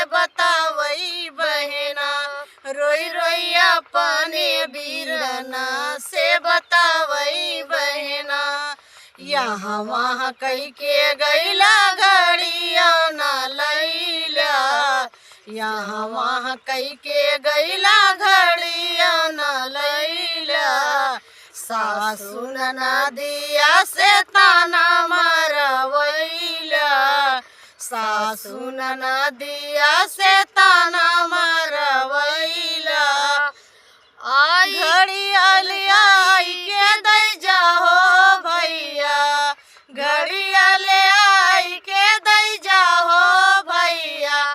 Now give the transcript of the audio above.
बतावई बहना, रोई रोई अपने बीरना से बतावई बहना। यहाँ वहाँ कई के गैला घड़िया न लैला, यहाँ वहाँ कई के गैला घड़िया न लैला। सासु ननदिया से ताना मारवैला, सासु ननदिया से ताना